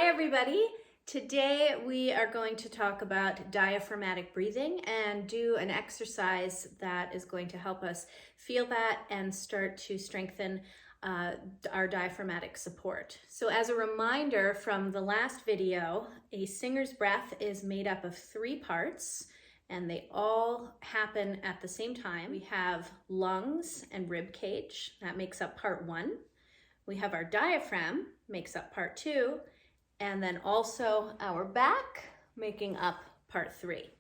everybody. Today we are going to talk about diaphragmatic breathing and do an exercise that is going to help us feel that and start to strengthen our diaphragmatic support. So as a reminder from the last video, a singer's breath is made up of 3 parts and they all happen at the same time. We have lungs and rib cage, that makes up part 1. We have our diaphragm, makes up part 2, and then also our back, making up part 3.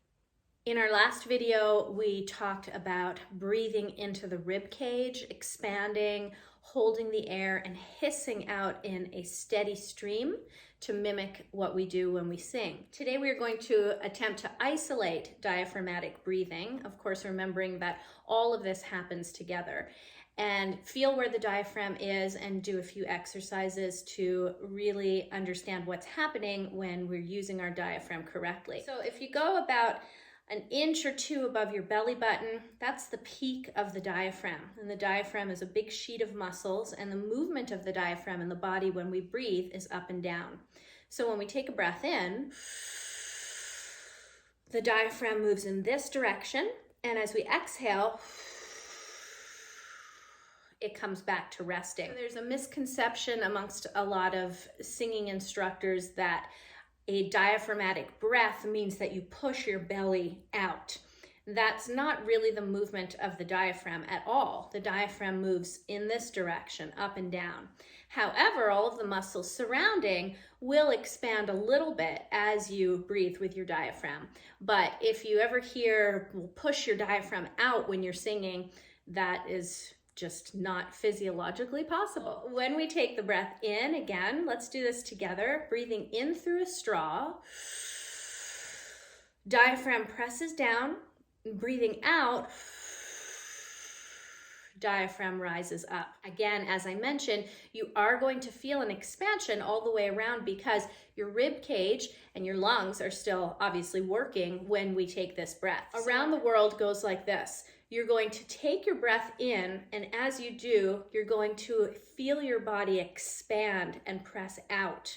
In our last video, we talked about breathing into the rib cage, expanding, holding the air, and hissing out in a steady stream to mimic what we do when we sing. Today we are going to attempt to isolate diaphragmatic breathing, of course remembering that all of this happens together, and feel where the diaphragm is and do a few exercises to really understand what's happening when we're using our diaphragm correctly. So if you go about an inch or 2 above your belly button, that's the peak of the diaphragm. And the diaphragm is a big sheet of muscles, and the movement of the diaphragm in the body when we breathe is up and down. So when we take a breath in, the diaphragm moves in this direction, and as we exhale, it comes back to resting. There's a misconception amongst a lot of singing instructors that a diaphragmatic breath means that you push your belly out. That's not really the movement of the diaphragm at all. The diaphragm moves in this direction, up and down. However, all of the muscles surrounding will expand a little bit as you breathe with your diaphragm. But if you ever hear, push your diaphragm out when you're singing, that is just not physiologically possible. When we take the breath in, again, let's do this together. Breathing in through a straw. Diaphragm presses down. Breathing out, diaphragm rises up. Again, as I mentioned, you are going to feel an expansion all the way around because your rib cage and your lungs are still obviously working when we take this breath. Around the world goes like this. You're going to take your breath in, and as you do, you're going to feel your body expand and press out.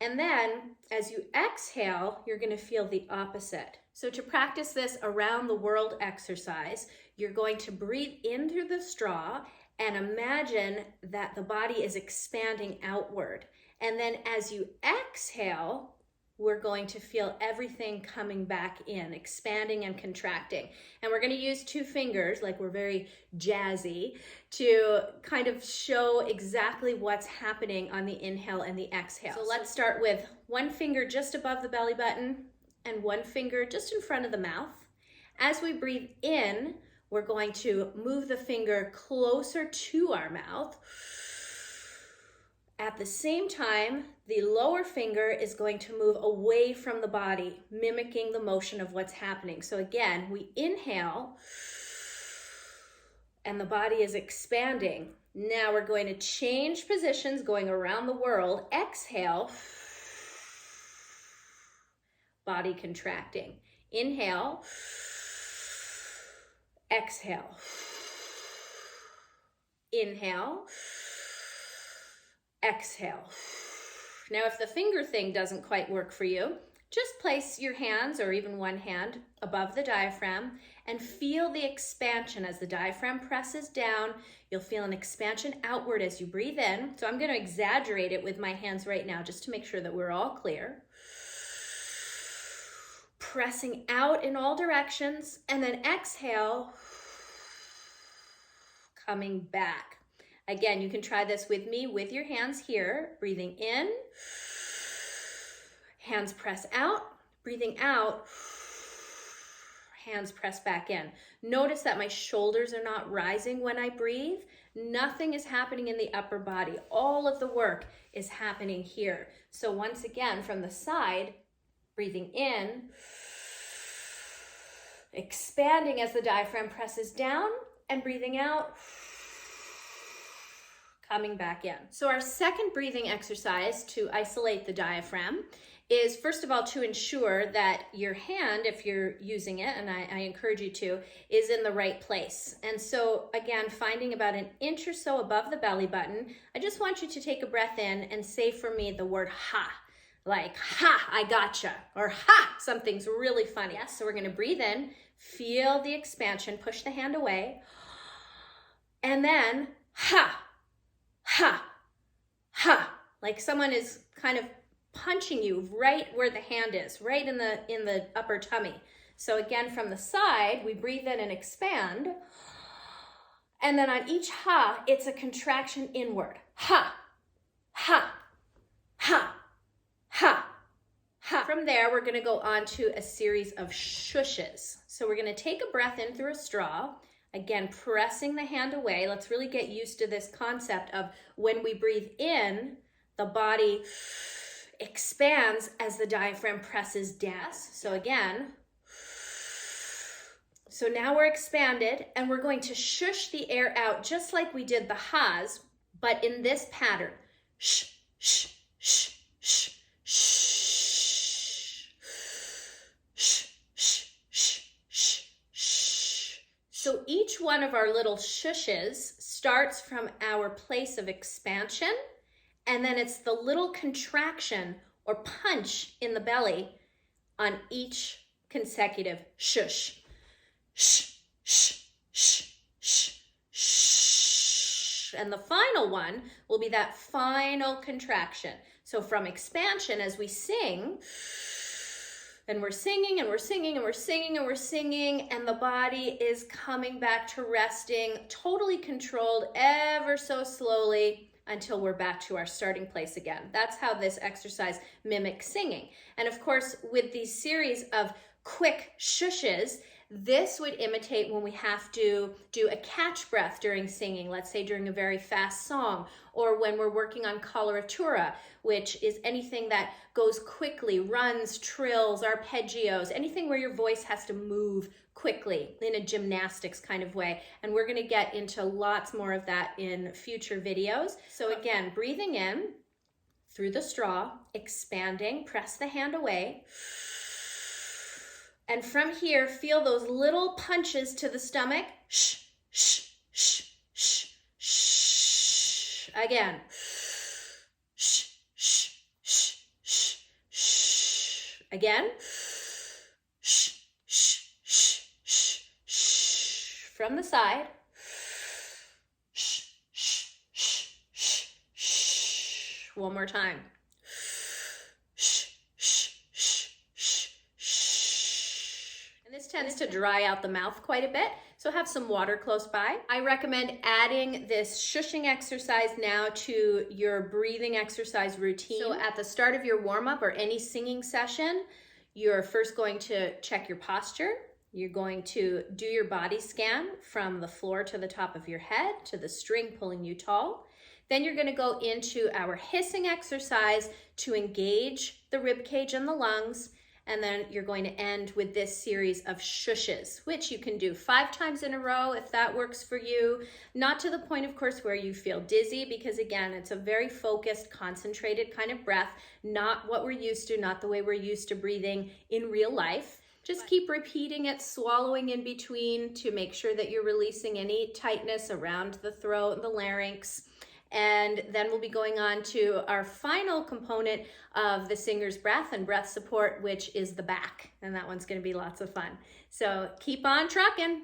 And then as you exhale, you're going to feel the opposite. So to practice this around the world exercise, you're going to breathe in through the straw and imagine that the body is expanding outward. And then as you exhale, we're going to feel everything coming back in, expanding and contracting. And we're going to use 2 fingers, like we're very jazzy, to kind of show exactly what's happening on the inhale and the exhale. So let's start with 1 finger just above the belly button and 1 finger just in front of the mouth. As we breathe in, we're going to move the finger closer to our mouth. At the same time, the lower finger is going to move away from the body, mimicking the motion of what's happening. So again, we inhale, and the body is expanding. Now we're going to change positions, going around the world. Exhale, body contracting. Inhale, exhale. Inhale, exhale. Now, if the finger thing doesn't quite work for you, just place your hands or even 1 hand above the diaphragm and feel the expansion as the diaphragm presses down. You'll feel an expansion outward as you breathe in. So I'm going to exaggerate it with my hands right now just to make sure that we're all clear. Pressing out in all directions, and then exhale, coming back. Again, you can try this with me with your hands here, breathing in, hands press out, breathing out, hands press back in. Notice that my shoulders are not rising when I breathe. Nothing is happening in the upper body. All of the work is happening here. So once again, from the side, breathing in, expanding as the diaphragm presses down, and breathing out, coming back in. So our second breathing exercise to isolate the diaphragm is, first of all, to ensure that your hand, if you're using it, and I encourage you to, is in the right place. And so again, finding about an inch or so above the belly button, I just want you to take a breath in and say for me the word ha. like, ha, I gotcha, or ha, something's really funny. Yes, so we're gonna breathe in, feel the expansion, push the hand away, and then ha, ha, ha, like someone is kind of punching you right where the hand is, right in the upper tummy. So again, from the side, we breathe in and expand. And then on each ha, it's a contraction inward. Ha, ha, ha, ha, ha. From there, we're gonna go on to a series of shushes. So we're gonna take a breath in through a straw, again, pressing the hand away. Let's really get used to this concept of when we breathe in, the body expands as the diaphragm presses down. So again, so now we're expanded and we're going to shush the air out just like we did the ha's, but in this pattern. Shh, shh, shh, shh, shh, shh, shh, shh, shh, shh. So each one of our little shushes starts from our place of expansion, and then it's the little contraction or punch in the belly on each consecutive shush. Shh, shh, shh, shh, shh. And the final one will be that final contraction. So from expansion, as we sing, and we're singing and we're singing and we're singing and we're singing, and the body is coming back to resting, totally controlled ever so slowly until we're back to our starting place again. That's how this exercise mimics singing. And of course, with these series of quick shushes, this would imitate when we have to do a catch breath during singing, let's say during a very fast song, or when we're working on coloratura, which is anything that goes quickly, runs, trills, arpeggios, anything where your voice has to move quickly in a gymnastics kind of way. And we're going to get into lots more of that in future videos. So again, breathing in through the straw, expanding, press the hand away. And from here, feel those little punches to the stomach. Shh, shh, shh, shh, shh. Again. Shh, shh, shh, shh, shh. Again. Shh, shh, shh, shh, shh. From the side. Shh, shh, shh, shh, shh. One more time. This tends to dry out the mouth quite a bit, so have some water close by. I recommend adding this shushing exercise now to your breathing exercise routine. So at the start of your warm-up or any singing session, you're first going to check your posture. You're going to do your body scan from the floor to the top of your head to the string pulling you tall. Then you're going to go into our hissing exercise to engage the rib cage and the lungs. And then you're going to end with this series of shushes, which you can do 5 times in a row if that works for you. Not to the point, of course, where you feel dizzy, because again, it's a very focused, concentrated kind of breath, not what we're used to, not the way we're used to breathing in real life. Just keep repeating it, swallowing in between to make sure that you're releasing any tightness around the throat and the larynx. And then we'll be going on to our final component of the singer's breath and breath support, which is the back. And that one's going to be lots of fun. So keep on trucking.